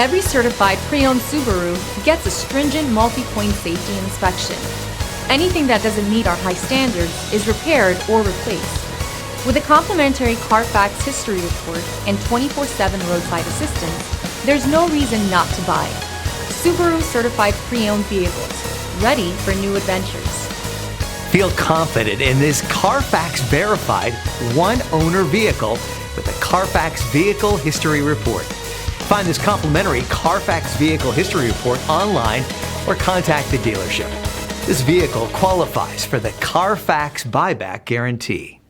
Every certified pre-owned Subaru gets a stringent multi-point safety inspection. Anything that doesn't meet our high standards is repaired or replaced. With a complimentary CARFAX history report and 24/7 roadside assistance, there's no reason not to buy. Subaru certified pre-owned vehicles, ready for new adventures. Feel confident in this CARFAX verified one-owner vehicle with a CARFAX Vehicle History Report. Find this complimentary CARFAX Vehicle History Report online or contact the dealership. This vehicle qualifies for the CARFAX buyback guarantee.